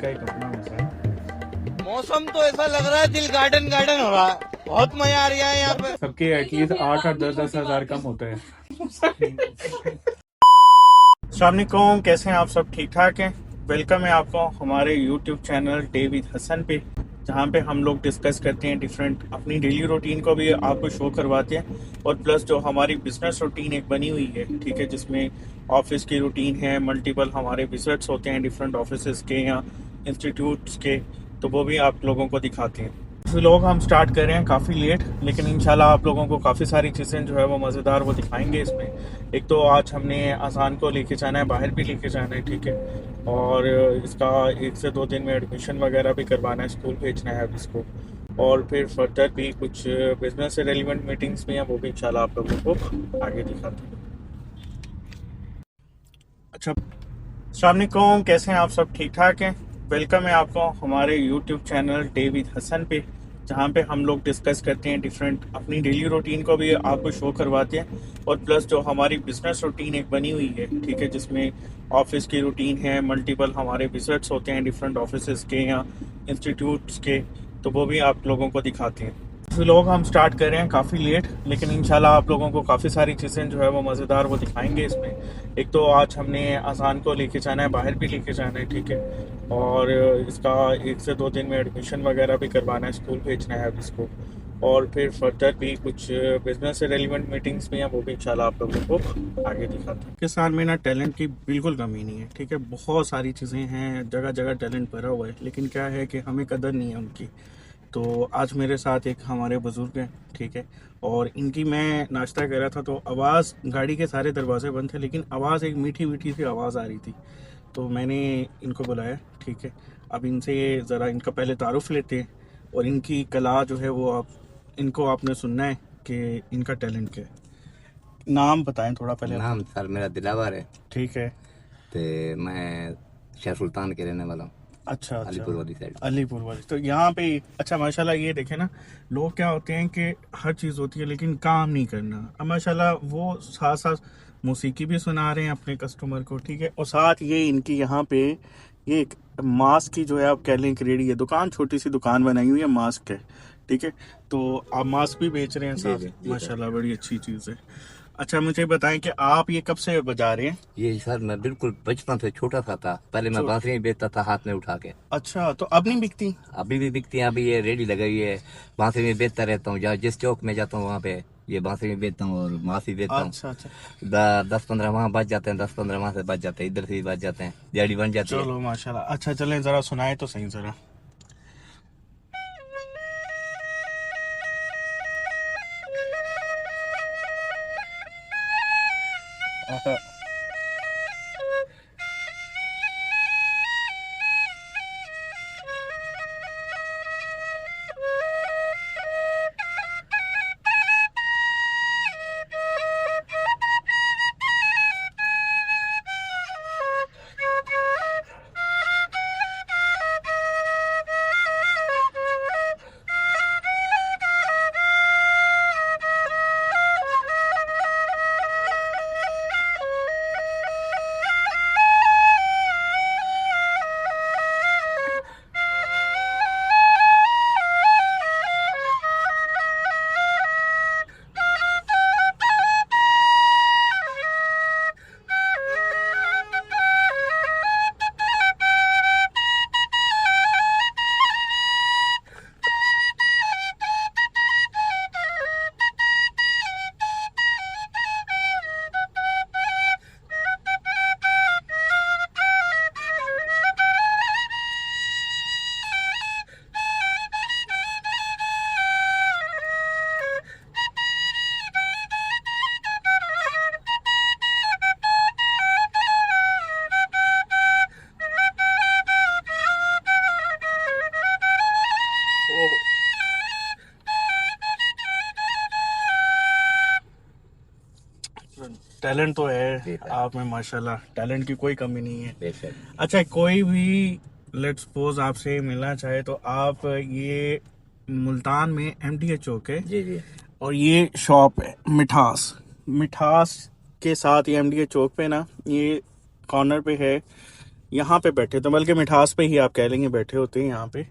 का एक अपना मजा है। मौसम तो ऐसा लग रहा है दिल गार्डन गार्डन हो रहा है, बहुत मजा आ रहा है यहाँ पे। सबके एटलीस्ट 8-10 हजार कम होते हैं। अस्सलाम वालेकुम, कैसे हैं आप सब? ठीक ठाक हैं। वेलकम है आपको हमारे YouTube channel day with Hasan पे, जहाँ पे हम लोग डिस्कस करते हैं डिफरेंट अपनी डेली रूटीन को भी आपको शो करवाते हैं, और प्लस जो हमारी बिजनेस रूटीन एक बनी हुई है, ठीक है, जिसमें ऑफिस की रूटीन है, मल्टीपल हमारे विजिट्स होते हैं डिफरेंट ऑफिस के या इंस्टीट्यूट्स के, तो वो भी आप लोगों को दिखाते हैं। व्लॉग हम स्टार्ट कर रहे हैं काफ़ी लेट, लेकिन इंशाल्लाह आप लोगों को काफ़ी सारी चीज़ें जो है वो मज़ेदार वो दिखाएंगे इसमें। एक तो आज हमने अजान को लेके जाना है, बाहर भी लेके जाना है, ठीक है, और इसका 1 से 2 दिन में एडमिशन वगैरह भी करवाना है, स्कूल भेजना है अब इसको, और फिर फर्दर भी कुछ बिजनेस से रेलिवेंट मीटिंग्स भी हैं, वो भी इंशाल्लाह आप लोगों को आगे दिखाते हैं। अच्छा, अस्सलाम वालेकुम, कैसे हैं आप सब? ठीक ठाक हैं। वेलकम है आपको हमारे YouTube channel day with Hasan पे, जहाँ पे हम लोग डिस्कस करते हैं डिफरेंट अपनी डेली रूटीन को भी आपको शो करवाते हैं, और प्लस जो हमारी बिजनेस रूटीन एक बनी हुई है, ठीक है, जिसमें ऑफिस की रूटीन है, मल्टीपल हमारे विजिट्स होते हैं डिफरेंट ऑफिस के या इंस्टीट्यूट्स के, तो वो भी आप लोगों को दिखाते हैं। व्लॉग हम स्टार्ट कर रहे हैं काफ़ी लेट, लेकिन इंशाल्लाह आप लोगों को काफ़ी सारी चीज़ें जो है वो मज़ेदार वो दिखाएंगे इसमें। एक तो आज हमने अजान को लेके जाना है, बाहर भी लेके जाना है, ठीक है, और इसका 1 से 2 दिन में एडमिशन वगैरह भी करवाना है, स्कूल भेजना है अब इसको, और फिर फर्दर भी कुछ बिजनेस से रेलिवेंट मीटिंग्स भी हैं, वो भी इंशाल्लाह आप लोगों को आगे दिखाते हैं। पाकिस्तान में ना टैलेंट की बिल्कुल कमी नहीं है, ठीक है, बहुत सारी चीज़ें हैं, जगह जगह टैलेंट भरा हुआ है, लेकिन क्या है कि हमें कदर नहीं है उनकी। तो आज मेरे साथ एक हमारे बुज़ुर्ग हैं, ठीक है, और इनकी मैं नाश्ता कर रहा था, तो आवाज़, गाड़ी के सारे दरवाजे बंद थे, लेकिन आवाज़ एक मीठी मीठी सी आवाज़ आ रही थी, तो मैंने इनको बुलाया, ठीक है। अब इनसे ज़रा इनका पहले तारुफ लेते हैं, और इनकी कला जो है वो आप इनको आपने सुनना है कि इनका टैलेंट क्या है। नाम बताएं थोड़ा पहले। नाम सर मेरा दिलावर है, ठीक है। तो मैं शाह सुल्तान के रहने वाला हूँ, अच्छा अच्छा, अलीपुर वाली साइड। अलीपुर वाली, तो यहाँ पे अच्छा माशाल्लाह, ये देखे ना, लोग क्या होते हैं कि हर चीज़ होती है लेकिन काम नहीं करना। अब माशाल्लाह वो साथ साथ मौसीकी भी सुना रहे हैं अपने कस्टमर को, ठीक है, और साथ ये इनकी यहाँ पे ये एक मास्क की जो है आप कह लें एक रेडी है, दुकान, छोटी सी दुकान बनाई हुई है मास्क है, ठीक है, तो आप मास्क भी बेच रहे हैं जी, जी, साथ, जी, माशाल्लाह बड़ी अच्छी चीज़ है। अच्छा, मुझे बताएं कि आप ये कब से बजा रहे हैं? ये सर मैं बिल्कुल बचपन से छोटा सा था, पहले मैं बांसुरी बेचता था हाथ में उठा के। अच्छा, तो अब नहीं बिकती? अभी भी बिकती है, अभी ये रेडी लगाई है, बांसुरी में बेचता रहता हूँ, जहाँ जिस चौक में जाता हूँ वहाँ पे ये बांसुरी में बेचता हूँ और मासी बेचता हूँ। अच्छा अच्छा, 10-15 वहाँ बच जाते हैं, 10-15 वहाँ से बच जाते हैं, इधर से ही बच जाते हैं, दिहाड़ी बन जाती है। चलो माशाल्लाह। अच्छा चलें, ज़रा सुनाए तो सही ज़रा। टैलेंट तो है जी सर, आप में माशाल्लाह, टैलेंट की कोई कमी नहीं है। बेशक। अच्छा, कोई भी लेट्स सपोज आपसे मिलना चाहे तो आप, ये मुल्तान में MDA चौक है, जी जी, और ये शॉप है मिठास, मिठास के साथ ये MDA चौक पे ना, ये कॉर्नर पे है, यहाँ पे बैठे तो, बल्कि मिठास पे ही आप कह लेंगे बैठे होते हैं यहाँ पे।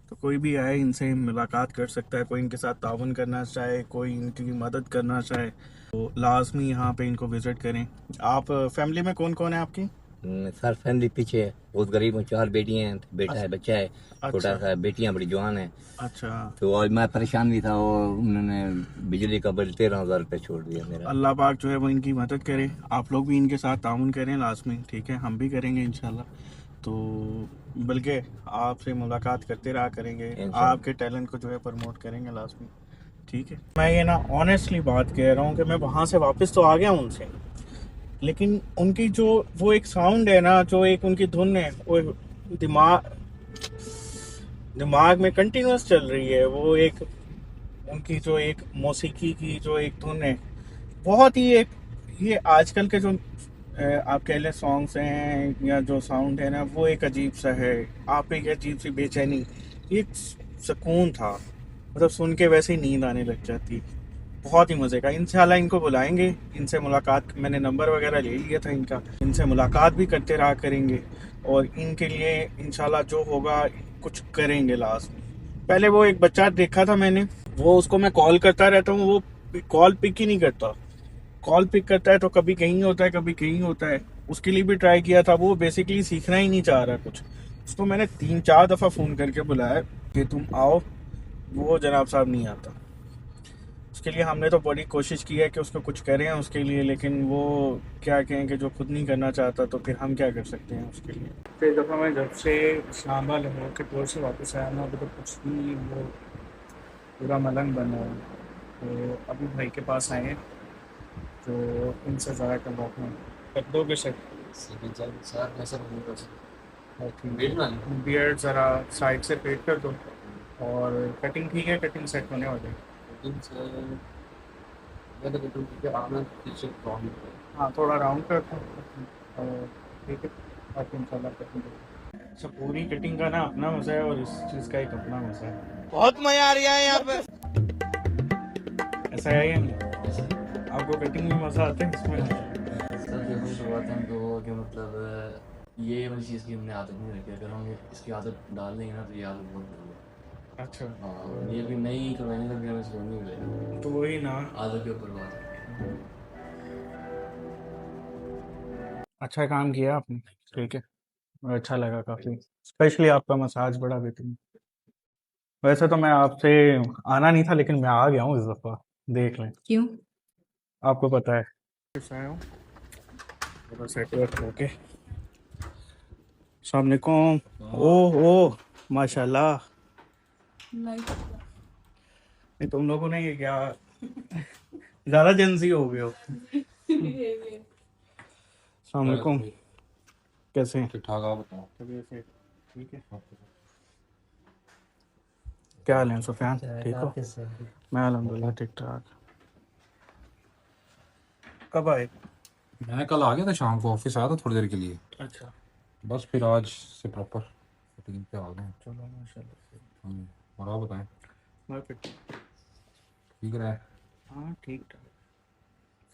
तो कोई भी आए इनसे मुलाकात कर सकता है, कोई इनके साथ ताउन करना चाहे, कोई इनकी मदद करना चाहे तो लाजमी यहाँ पे इनको विजिट करें। आप फैमिली में कौन कौन है आपकी? सर फैमिली पीछे है, बहुत गरीब हूँ, 4 बेटियां हैं, बेटा है, बच्चा है छोटा अच्छा सा, बेटियां बड़ी जवान है। अच्छा। तो और मैं परेशान भी था, और उन्होंने बिजली का बिल 13,000 रुपये छोड़ दिया मेरा। अल्लाह पाक जो है वो इनकी मदद करे, आप लोग भी इनके साथ ताउन करें लाजमी, ठीक है? हम भी करेंगे इंशाल्लाह। तो बल्कि आपसे मुलाकात करते रहा करेंगे, इंशाल्लाह। आपके टैलेंट को जो है प्रमोट करेंगे लाजमी, ठीक है? मैं ये ना ऑनेस्टली बात कह रहा हूँ कि मैं वहाँ से वापस तो आ गया हूँ उनसे, लेकिन उनकी जो वो एक साउंड है ना, जो एक उनकी धुन है, वो दिमाग में कंटिन्यूस चल रही है। वो एक उनकी जो एक मौसीकी की जो एक धुन है, बहुत ही एक, ये आजकल के जो आप कह लें सॉन्ग्स हैं या जो साउंड है ना, वो एक अजीब सा है, आप एक अजीब सी बेचैनी, एक सुकून था, मतलब सुन के वैसे ही नींद आने लग जाती। बहुत ही मज़े का। इंशाल्लाह इनको बुलाएंगे, इनसे मुलाकात, मैंने नंबर वगैरह ले लिया था इनका, इनसे मुलाकात भी करते रहा करेंगे और इनके लिए इंशाल्लाह जो होगा कुछ करेंगे लास्ट में। पहले वो एक बच्चा देखा था मैंने, वो उसको मैं कॉल करता रहता हूँ, वो कॉल पिक ही नहीं करता। कॉल पिक करता है तो कभी कहीं होता है कभी कहीं होता है। उसके लिए भी ट्राई किया था, वो बेसिकली सीखना ही नहीं चाह रहा कुछ। उसको मैंने 3-4 दफ़ा फ़ोन करके बुलाया कि तुम आओ, वो जनाब साहब नहीं आता। उसके लिए हमने तो बड़ी कोशिश की है कि उसको कुछ करें उसके लिए, लेकिन वो क्या कहें कि जो खुद नहीं करना चाहता, तो फिर हम क्या कर सकते हैं उसके लिए। तो एक दफ़ा मैं जब से इस्लामाबाद लाहौर के टूर से वापस आया ना, अभी तो कुछ भी वो पूरा मलंग बना है। तो अभी भाई के पास आए हैं, तो इनसे ज़रा कर बात में कर दोगे सर? बियर्ड ज़रा साइड से पेट कर दो, और कटिंग ठीक है, कटिंग सेट होने वाली है। हाँ थोड़ा राउंड कर दो, और ठीक है, आप इंशाल्लाह कटिंग करो। अच्छा, पूरी कटिंग का ना अपना मज़ा है और इस चीज़ का एक अपना मज़ा है। बहुत मजा आ रहा है यहाँ पे। ऐसा है या नहीं? आपको कटिंग में मज़ा आता है इसमें? सर देखो शुरुआत में तो कि मतलब ये वाली चीज़ की हमने आदत नहीं रखी। अगर हम इसकी आदत डाल देंगे ना तो ये आदत बहुत बुरी है। अच्छा, हाँ ये भी नई करवाने लग गया, इसको नहीं मिलेगा, तो वही ना। आदत के ऊपर बात है। अच्छा काम किया आपने, ठीक है, और अच्छा लगा काफ़ी, स्पेशली आपका मसाज बड़ा बेहतरीन। वैसे तो मैं आपसे आना नहीं था, लेकिन मैं आ गया हूँ इस दफ़ा, देख लें। क्यों? आपको पता है कैसा आया हूँ, थोड़ा सेट वेट होके। अस्सलाम वालेकुम। ओह ओह माशाल्लाह। नहीं तुम लोगों ने ये क्या ज़्यादा जेंजी हो गए हो। अस्सलाम वालेकुम, कैसे हैं? ठीक ठाक, आप बताओ। तबीयत से ठीक है? क्या हाल है सुफियान, ठीक हो? मैं अल्हम्दुलिल्लाह ठीक ठाक। कब आए? मैं कल आ गया था, शाम को ऑफिस आया था थोड़ी देर के लिए, अच्छा, बस फिर आज से प्रॉपर रूटीन पे आ गए हैं। चलो माशाल्लाह। और आप बताएं, मैं फिर ठीक रहा है? हाँ ठीक ठाक,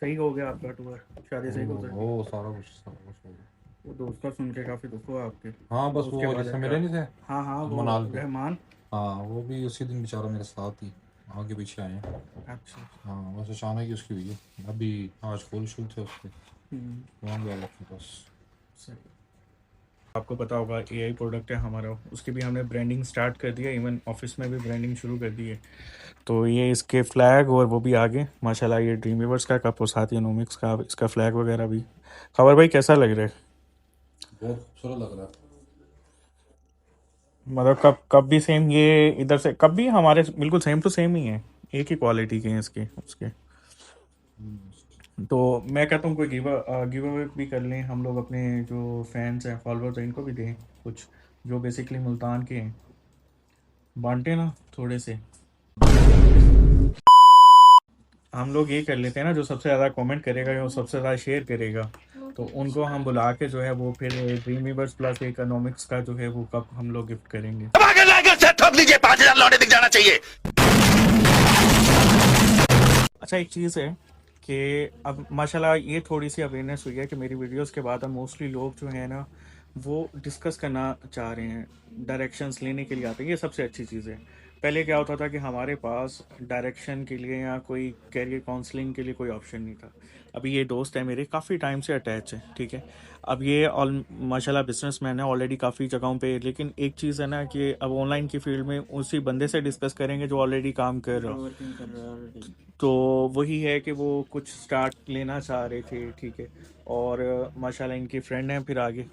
सही हो गया आपका टूर, शादी सही गुजर गई। वो सारा कुछ हो गया। वो दोस्त का सुन के काफ़ी दुख हुआ आपके। हाँ बस उसके वो बाद जिससे क्या? मिले नहीं थे, हाँ हाँ, वो मनाल पे। रहमान। हाँ वो भी उसी दिन बेचारा मेरे साथ ही आगे पीछे आए हैं। अच्छा। हाँ बस अचानक ही उसकी हुई है। अभी आज फुल शुल थे उसके, वहाँ गया था बस। सही। आपको पता होगा एआई प्रोडक्ट है हमारा, उसकी भी हमने ब्रांडिंग स्टार्ट कर दी है, इवन ऑफिस में भी ब्रांडिंग शुरू कर दी है। तो ये इसके फ्लैग और वो भी आगे माशाल्लाह, ये ड्रीम वीवर्स का कप और साथ ही अनोमिक्स का इसका फ्लैग वगैरह भी। खबर भाई कैसा लग रहा है? बहुत खूबसूरत लग रहा है। मतलब कब भी सेम, ये इधर से कब भी हमारे बिल्कुल सेम टू सेम ही है, एक ही क्वालिटी के हैं इसके उसके। तो मैं कहता हूँ कोई गिव अवे भी कर लें हम लोग, अपने जो फैंस हैं फॉलोअर्स हैं इनको भी दें कुछ, जो बेसिकली मुल्तान के हैं, बांटे ना थोड़े से। हम लोग ये कर लेते हैं ना, जो सबसे ज़्यादा कमेंट करेगा या सबसे ज़्यादा शेयर करेगा, तो उनको हम बुला के जो है वो फिर ड्रीम वीवर्स प्लस इकोनॉमिक्स का जो है वो कप हम लोग गिफ्ट करेंगे। अच्छा एक चीज़ है कि अब माशाल्लाह ये थोड़ी सी अवेयरनेस हुई है कि मेरी वीडियोस के बाद अब मोस्टली लोग जो है ना वो डिस्कस करना चाह रहे हैं, डायरेक्शंस लेने के लिए आते हैं। ये सबसे अच्छी चीज़ है। पहले क्या होता था कि हमारे पास डायरेक्शन के लिए या कोई कैरियर काउंसलिंग के लिए कोई ऑप्शन नहीं था। अभी ये दोस्त है मेरे, काफ़ी टाइम से अटैच है, ठीक है। अब ये ऑल माशाल्लाह बिजनेसमैन है ऑलरेडी काफ़ी जगहों पे, लेकिन एक चीज़ है ना कि अब ऑनलाइन की फील्ड में उसी बंदे से डिस्कस करेंगे जो ऑलरेडी काम कर रहा हो। वर्किंग कर रहा है ऑलरेडी। तो वही है कि वो कुछ स्टार्ट लेना चाह रहे थे, ठीक है। और माशाल्लाह इनकी फ्रेंड हैं फिर आगे,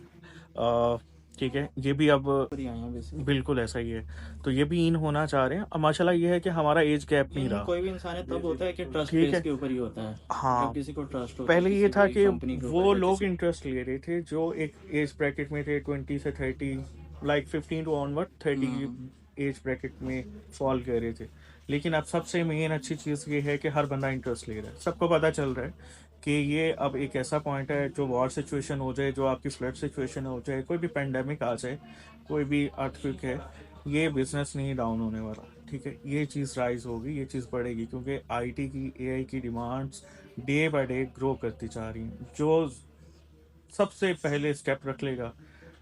ठीक है। ये भी अब ऊपर ही आए हैं बेसिकली। बिल्कुल ऐसा ही है। तो ये भी इन होना चाह रहे हैं। अब माशाल्लाह ये है कि हमारा एज गैप नहीं रहा, कोई भी इंसान है तब होता है कि ट्रस्ट ठीक बेस है। के ऊपर ही होता है। हाँ, जब किसी को ट्रस्ट हो पहले ये किसी था भी कि कंपनी के वो ऊपर या लोग किसी इंटरेस्ट ले रहे थे जो एक एज ब्रैकेट में थे, 20 से 30, like 15 to onward 30 age bracket में फॉल कर रहे थे। लेकिन अब सबसे मेन अच्छी चीज़ ये है कि हर बंदा इंटरेस्ट ले रहा है। सबको पता चल रहा है कि ये अब एक ऐसा पॉइंट है, जो वॉर सिचुएशन हो जाए, जो आपकी फ्लड सिचुएशन हो जाए, कोई भी पेंडेमिक आ जाए, कोई भी अर्थक्वेक है, ये बिजनेस नहीं डाउन होने वाला, ठीक है। ये चीज़ राइज होगी, ये चीज़ बढ़ेगी, क्योंकि आईटी की, एआई की demands day by day grow करती जा रही हैं। जो सबसे पहले स्टेप रख लेगा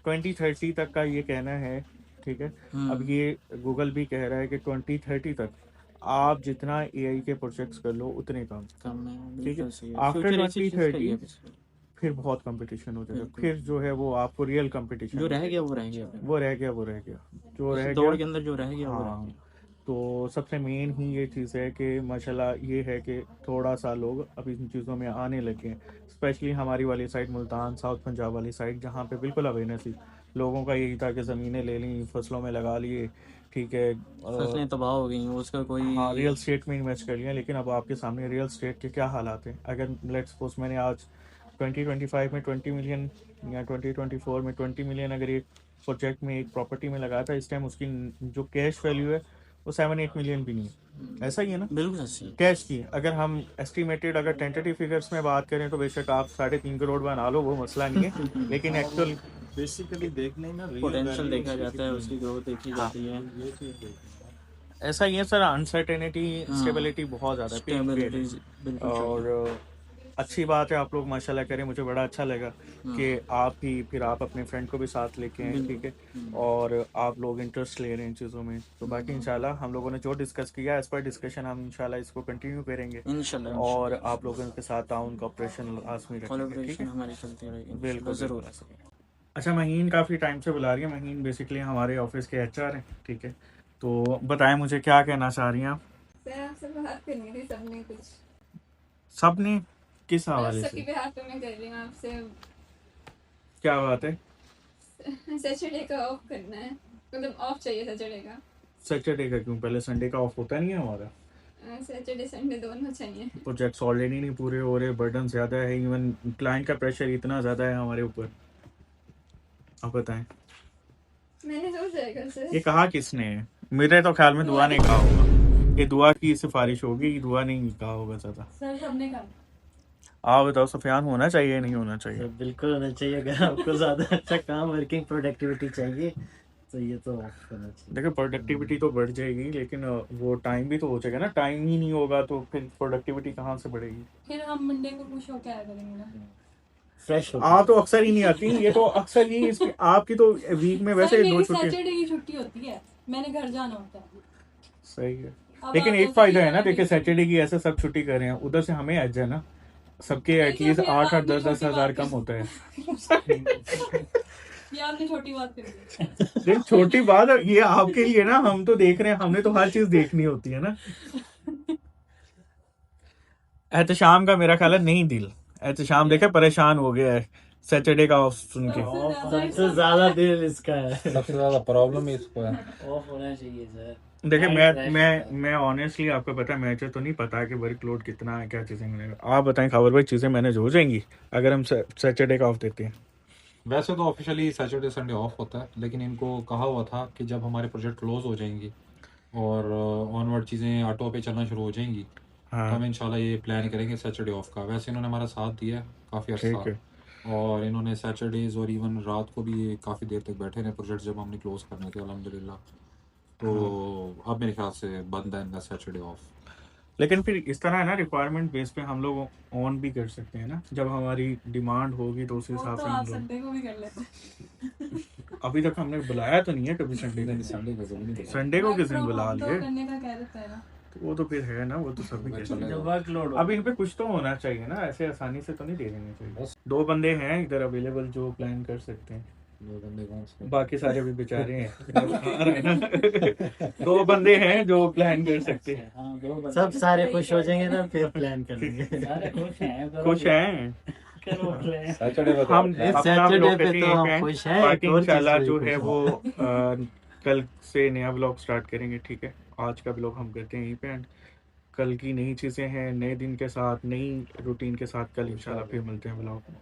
2030 तक का, ये कहना है, ठीक है। अब ये गूगल भी कह रहा है कि 2030 तक आप जितना एआई के प्रोजेक्ट्स कर लो उतने कम, कम है। ठीक है। बिल्कुल सही है। आफ्टर फ्यूचर इसी चीज़ का ही 2030 है basically। फिर बहुत कंपटीशन हो जाएगा, बिल्कुल। फिर जो है वो आपको रियल कंपटीशन, जो रह गया वो रह गया। वो रह गया, वो रह गया, जो रह दौड़ गया। के अंदर जो रह गया वो रह हाँ, गया। तो सबसे मेन ही ये चीज़ है कि माशाल्लाह ये है कि थोड़ा सा लोग अब इन चीज़ों में आने लगे हैं। स्पेशली हमारी वाली साइड, मुल्तान, साउथ पंजाब वाली साइड, जहाँ पे बिल्कुल अवेयरनेस थी। लोगों का यही था कि ज़मीनें ले ली, फसलों में लगा लिए, ठीक है। फसलें तबाह हो गई, उसका कोई हाँ, रियल स्टेट में इन्वेस्ट कर लिया। लेकिन अब आपके सामने रियल स्टेट के क्या हालात हैं। अगर लेट्स सपोज मैंने आज 2025 में 20 मिलियन या 2024 में 20 मिलियन अगर एक प्रोजेक्ट में, एक प्रॉपर्टी में लगाया था, इस टाइम उसकी जो कैश वैल्यू है वो 7-8 मिलियन भी नहीं है। ऐसा ही है ना, बिल्कुल सही। कैश की। अगर हम एस्टिमेटेड, अगर टेंटेटिव फिगर्स में बात करें तो बेशक आप 3.5 करोड़ बना लो, वो मसला नहीं है। लेकिन एक्चुअल बेसिकली देखने ना पोटेंशियल देखा जाता है, उसकी ग्रोथ देखी जाती है। ऐसा ही है सर, अनसर्टेनिटी, स्टेबिलिटी बहुत ज़्यादा है, peak period है। बिल्कुल। और अच्छी बात है, आप लोग माशाल्लाह करें, मुझे बड़ा अच्छा लगा कि आप ही, फिर आप अपने फ्रेंड को भी साथ लेके आए, ठीक है। और आप लोग इंटरेस्ट ले रहे हैं इन चीज़ों में। तो बाकी इंशाल्लाह हम लोगों ने जो डिस्कस किया, एज पर डिस्कशन हम इंशाल्लाह इसको कंटिन्यू करेंगे, इंशाल्लाह। और आप लोगों के साथ ताउन कॉपरेशन लाजमी रखेंगे, ठीक कोलैबोरेशन है। हमारी चलती रहेगी। बिल्कुल, ज़रूर। अच्छा, महीन काफ़ी टाइम से बुला रही है। महीन बेसिकली हमारे ऑफिस के एचआर हैं, ठीक है। तो बताएं मुझे क्या कहना चाह रही हैं आप। सर आपसे बात करनी थी, सबने कुछ सबने किस मतलब हवाले सबकी से, बेहाफ पे मैं कर रही हूँ आपसे। क्या बात है। सैटरडे का ऑफ करना है, मतलब ऑफ चाहिए सैटरडे का। सैटरडे का क्यों, पहले संडे का ऑफ होता नहीं है हमारा। सैटरडे संडे दोनों चाहिए। प्रोजेक्ट्स ऑलरेडी नहीं पूरे हो रहे, बर्डन ज़्यादा है, इवन क्लाइंट का प्रेशर इतना ज़्यादा है हमारे ऊपर। आप बताएं, मैंने सोचा है कल से। ये कहा किसने है। मेरे तो ख्याल में दुआ ने कहा होगा, ये दुआ की सिफारिश होगी, ये दुआ नहीं कहा होगा ज़्यादा। सर सबने कहा। आप बताओ सफियान, होना चाहिए नहीं होना चाहिए। बिल्कुल होना चाहिए। अगर आपको ज़्यादा अच्छा काम, वर्किंग प्रोडक्टिविटी चाहिए तो ये तो ऑफ करना चाहिए। देखो, प्रोडक्टिविटी तो बढ़ जाएगी, लेकिन वो टाइम भी तो हो जाएगा ना। टाइम ही नहीं होगा तो फिर प्रोडक्टिविटी कहाँ से बढ़ेगी। फिर हम मंडे को खुश होकर आया करेंगे ना। फ्रेश हो आप तो अक्सर ही नहीं आती, ये तो अक्सर ही इसकी, आपकी तो वीक में वैसे 2 छुट्टी। सैटरडे की छुट्टी होती है, मैंने घर जाना होता है। सही है, अब लेकिन आप एक ऐसे फायदा ही है ना, आगे- देखिए सैटरडे की ऐसे सब छुट्टी कर रहे हैं, उधर से हमें एज है ना, सबके एटलीस्ट फिर 8-8, आपने 10-10 छोटी हज़ार बात कम की। होता है। ये आपने छोटी बात कर दी। लेकिन छोटी बात है ये आपके लिए ना, हम तो देख रहे हैं, हमने तो हर चीज देखनी होती है ना। एहतशाम का मेरा ख्याल है नहीं दिल, एहतशाम देखे परेशान हो गया है सैटरडे का ऑफ सुन के। सबसे ज़्यादा दिल इसका है। सबसे ज़्यादा प्रॉब्लम इसको है। ऑफ होना चाहिए सर। देखिए मैं ऑनेस्टली, आपको पता है, मुझे तो नहीं पता कि वर्कलोड कितना है, क्या चीज़ें मिलेगा। आप बताएं खबर भाई, चीज़ें मैनेज हो जाएंगी अगर हम सैटरडे का ऑफ देते हैं। वैसे तो ऑफिशियली सैटरडे संडे ऑफ होता है, लेकिन इनको कहा हुआ था कि जब हमारे प्रोजेक्ट क्लोज हो जाएंगी और ऑनवर्ड चीज़ें ऑटो पे चलना शुरू हो जाएंगी, तो हाँ, हम इंशाल्लाह ये प्लान करेंगे सैटरडे ऑफ का। वैसे इन्होंने हमारा साथ दिया है काफ़ी ठीक अर्सा, है। और इन्होंने सैटरडेज और इवन रात को भी काफ़ी देर तक बैठे रहे प्रोजेक्ट जब हमने क्लोज करने थे अल्हम्दुलिल्लाह। तो अब मेरे ख्याल से बंद है इनका सैटरडे ऑफ। लेकिन फिर इस तरह है ना, रिक्वायरमेंट बेस पे हम लोग ऑन भी कर सकते हैं ना, जब हमारी डिमांड होगी तो उस वो हिसाब तो से आप हम लोग। संडे को भी कर लेते हैं। अभी तक हमने बुलाया तो नहीं है कभी संडे नहीं को। संडे को तो नहीं संडे को Work किस दिन from बुला home तो लिए, करने का कह देता है ना। तो वो तो फिर है ना, वो तो सभी वो कहते चलेगा। हैं। जब वर्कलोड अब इन पे कुछ तो होना चाहिए ना, ऐसे आसानी से तो नहीं दे देने चाहिए। बस। 2 बंदे हैं इधर अवेलेबल जो प्लान कर सकते हैं, 2 बंदे कौन से? बाकी सारे भी बेचारे हैं। आ रहे हैं ना। 2 बंदे हैं जो प्लान कर सकते हैं। हाँ, सब सारे खुश हो जाएंगे ना, फिर प्लान कर लेंगे। सारे खुश हैं, करो खुश हैं करो प्लान। सैटरडे को हम तो अपना सैटरडे ब्लॉग पे करके तो यहीं हम पे खुश हैं, बाकी एक और चीज़ इंशाल्लाह पे जो खुश है हैं। वो कल से नया ब्लॉग स्टार्ट करेंगे, ठीक है। आज का ब्लॉग हम करते हैं यहीं पे एंड कल की नई चीज़ें हैं, नए दिन के साथ, नई रूटीन के साथ कल इंशाल्लाह फिर मिलते हैं ब्लॉग में।